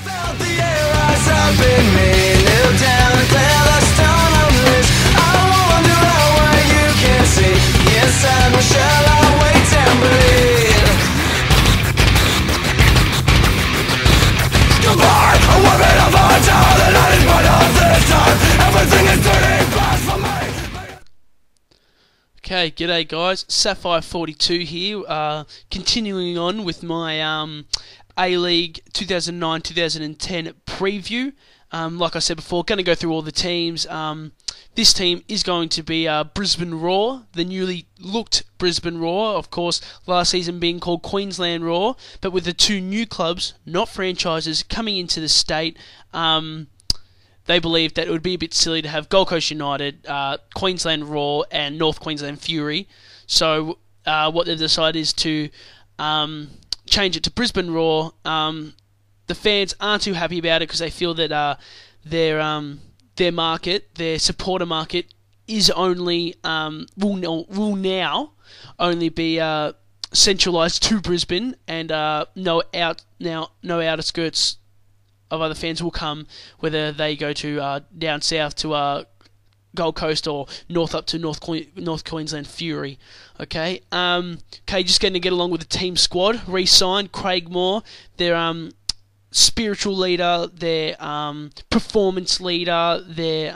Felt the air rise up in me, kneel down and clear the stone of this. I wander out where you can't see. Inside my shell I wait and bleed. Goodbye, a woman of our town. The night is bright of this time. Everything is turning glass for me. Okay, g'day guys, Sapphire42 here, continuing on with my A-League 2009-2010 preview. Like I said before, going to go through all the teams. This team is going to be Brisbane Roar, the newly looked Brisbane Roar, of course, last season being called Queensland Roar, but with the two new clubs, not franchises, coming into the state. They believed that it would be a bit silly to have Gold Coast United, Queensland Roar, and North Queensland Fury. So what they've decided is to change it to Brisbane Roar. The fans aren't too happy about it because they feel that their market, their supporter market, is only will now only be centralised to Brisbane, and no outer skirts of other fans will come, whether they go to down south to Gold Coast or north up to North Queensland Fury. Okay, just going to get along with the team squad. Re-signed Craig Moore, their spiritual leader, their performance leader, their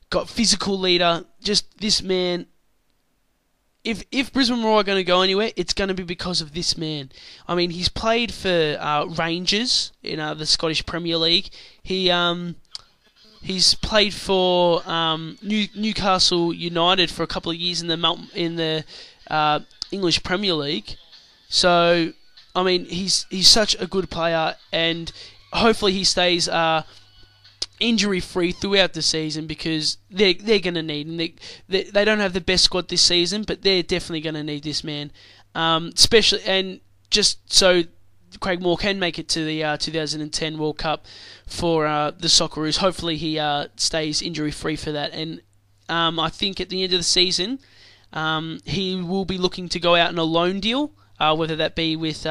got physical leader. Just this man. If Brisbane Roar are going to go anywhere, it's going to be because of this man. I mean, he's played for Rangers in the Scottish Premier League. He's played for Newcastle United for a couple of years in the English Premier League. So, I mean, he's such a good player, and hopefully he stays injury-free throughout the season, because they're going to need him. They don't have the best squad this season, but they're definitely going to need this man. Especially, and just so Craig Moore can make it to the 2010 World Cup for the Socceroos. Hopefully he stays injury-free for that. And I think at the end of the season, he will be looking to go out on a loan deal, whether that be with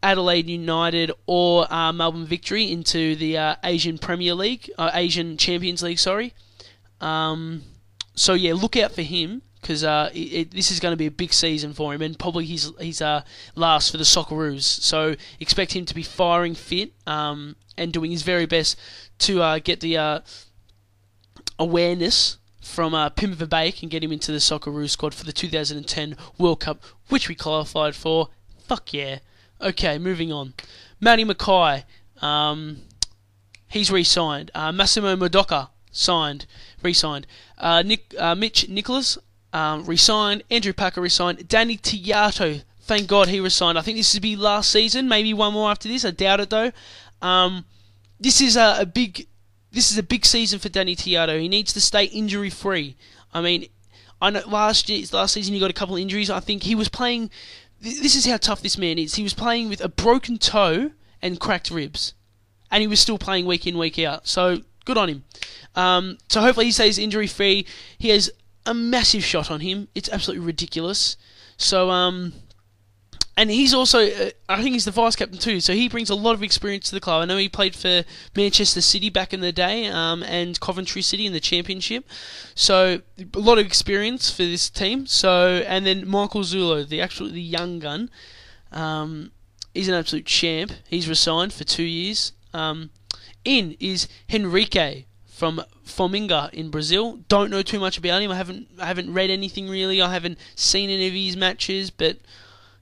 Adelaide United or Melbourne Victory into the Asian Premier League, Asian Champions League, sorry. So yeah, look out for him, because this is going to be a big season for him, and probably his last for the Socceroos. So expect him to be firing fit and doing his very best to get the awareness from Pim Verbeek and get him into the Socceroos squad for the 2010 World Cup, which we qualified for. Fuck yeah. Okay, moving on. Matty Mackay, he's re-signed. Massimo Madoka, re-signed. Mitch Nicholas, re-signed. Andrew Packer, re-signed. Danny Tiato, thank God he re-signed. I think this will be last season, maybe one more after this. I doubt it though. This is a big season for Danny Tiato. He needs to stay injury-free. I mean, I know last season he got a couple of injuries. I think he was playing. This is how tough this man is. He was playing with a broken toe and cracked ribs, and he was still playing week in, week out. So good on him. So hopefully he stays injury free. He has a massive shot on him. It's absolutely ridiculous. So and he's also I think he's the vice captain too. So he brings a lot of experience to the club. I know he played for Manchester City back in the day, and Coventry City in the Championship. So a lot of experience for this team. So, and then Michael Zulo, the young gun, he's an absolute champ. He's resigned for 2 years. In is Henrique from Flamengo in Brazil. Don't know too much about him. I haven't read anything really. I haven't seen any of his matches, but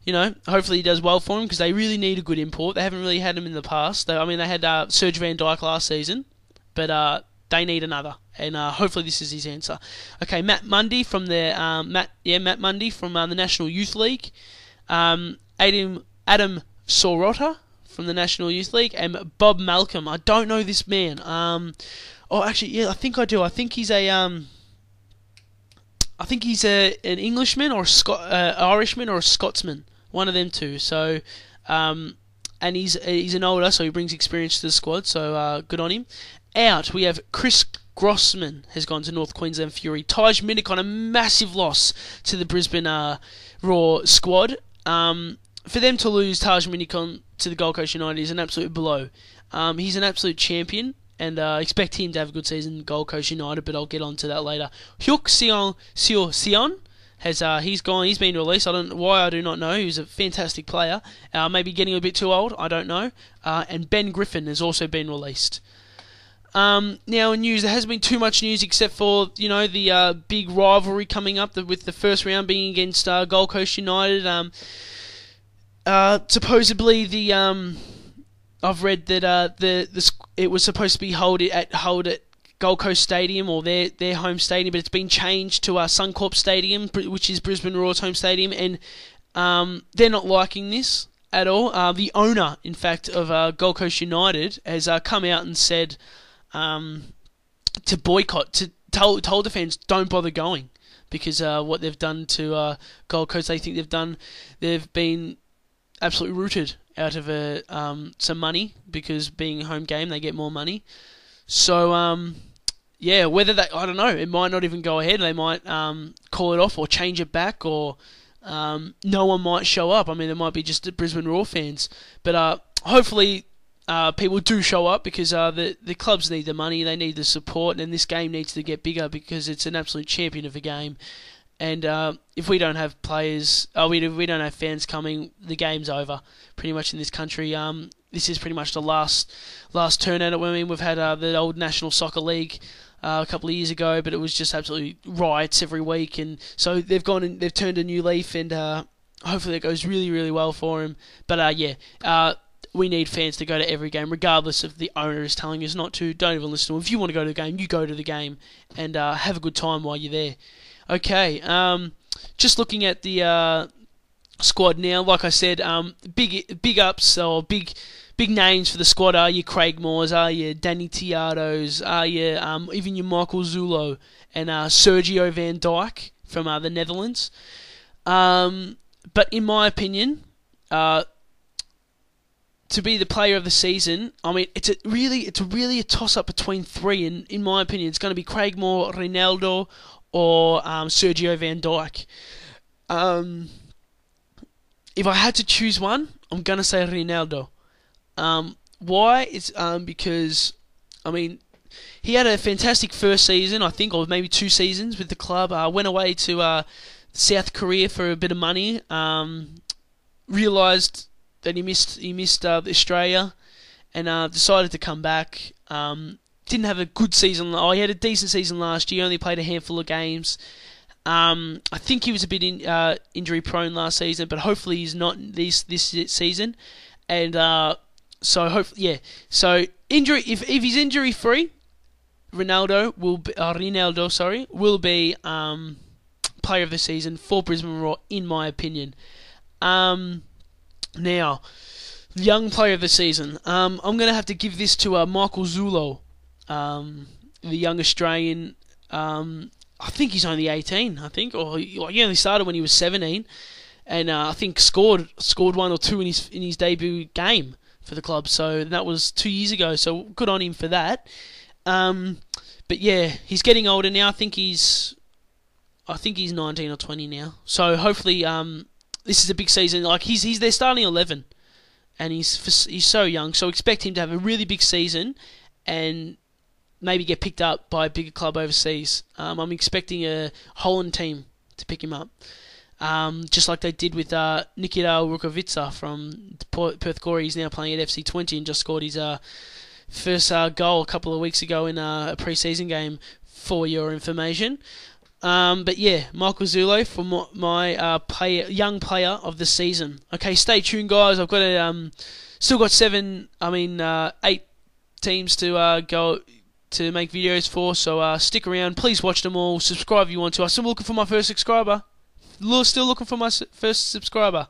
you know, hopefully he does well for him, because they really need a good import. They haven't really had him in the past. I mean, they had Serge Van Dijk last season, but they need another, and hopefully this is his answer. Okay, Matt Mundy from the Matt Mundy from the National Youth League. Adam Sorota from the National Youth League, and Bob Malcolm. I don't know this man. Oh, actually, yeah, I think I do. I think he's an Englishman or Irishman or a Scotsman. One of them two. So, and he's an older, so he brings experience to the squad. So good on him. Out we have Chris Grossman has gone to North Queensland Fury. Taj Minnick on a massive loss to the Brisbane Roar squad. for them to lose Taj Minikon to the Gold Coast United is an absolute blow. He's an absolute champion, and expect him to have a good season in Gold Coast United, but I'll get on to that later. Hyuk Sion has he's gone. He's been released. I don't why. I do not know. He's a fantastic player. Maybe getting a bit too old. I don't know. And Ben Griffin has also been released. Now in news, there hasn't been too much news except for the big rivalry coming up with the first round being against Gold Coast United. Supposedly I've read that it was supposed to be held at Gold Coast Stadium, or their home stadium, but it's been changed to Suncorp Stadium, which is Brisbane Roar's home stadium, and they're not liking this at all. The owner, in fact, of Gold Coast United has come out and said to boycott, told the fans don't bother going, because what they've done to Gold Coast, they've been absolutely rooted out of some money, because being a home game they get more money. So yeah, whether I don't know, it might not even go ahead. They might call it off or change it back, or no one might show up. I mean, there might be just the Brisbane Roar fans, but hopefully people do show up, because the clubs need the money, they need the support, and this game needs to get bigger because it's an absolute champion of a game. And if we don't have players, we don't have fans coming, the game's over pretty much in this country. This is pretty much the last turn at it. I mean, we've had the old National Soccer League a couple of years ago, but it was just absolutely riots every week, and so they've gone and they've turned a new leaf, and hopefully it goes really, really well for them. But we need fans to go to every game, regardless if the owner is telling us not to. Don't even listen to them. If you want to go to the game, you go to the game, and have a good time while you're there. Okay, just looking at the squad now. Like I said, big ups, or big names for the squad are your Craig Moores, are your Danny Tiados, are your even your Michael Zulo, and Sergio Van Dijk from the Netherlands. But in my opinion, to be the player of the season, I mean, it's really a toss up between three, and in my opinion, it's going to be Craig Moore, Ronaldo, or Sergio Van Dijk. If I had to choose one, I'm going to say Ronaldo. Why? It's because, I mean, he had a fantastic first season, I think, or maybe 2 seasons with the club. Went away to South Korea for a bit of money. Realised that he missed Australia, and decided to come back. Didn't have a good season. He had a decent season last year. Only played a handful of games. I think he was a bit injury prone last season, but hopefully he's not this season. And so hopefully, yeah. So injury, if he's injury free, Ronaldo will be player of the season for Brisbane Roar, in my opinion. Now, young player of the season. I'm going to have to give this to Michael Zulo, the young Australian. I think he's only 18. I think, or he only started when he was 17, and I think scored 1 or 2 in his debut game for the club. So that was 2 years ago. So good on him for that. But yeah, he's getting older now. I think he's 19 or 20 now. So hopefully, this is a big season. Like he's their starting 11, and he's so young. So expect him to have a really big season, and maybe get picked up by a bigger club overseas. I'm expecting a Holland team to pick him up, just like they did with Nikita Rukavica from Perth Glory. He's now playing at FC 20 and just scored his first goal a couple of weeks ago in a pre-season game, for your information. But yeah, Michael Zulo for my young player of the season. Okay, stay tuned, guys. I've got still got 8 teams to go to make videos for, so stick around. Please watch them all. Subscribe if you want to. I'm still looking for my first subscriber. Still looking for my first subscriber.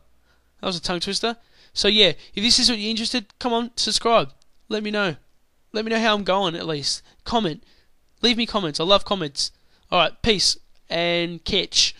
That was a tongue twister. So yeah, if this is what you're interested, come on, subscribe. Let me know. Let me know how I'm going, at least. Comment. Leave me comments. I love comments. Alright, peace and catch.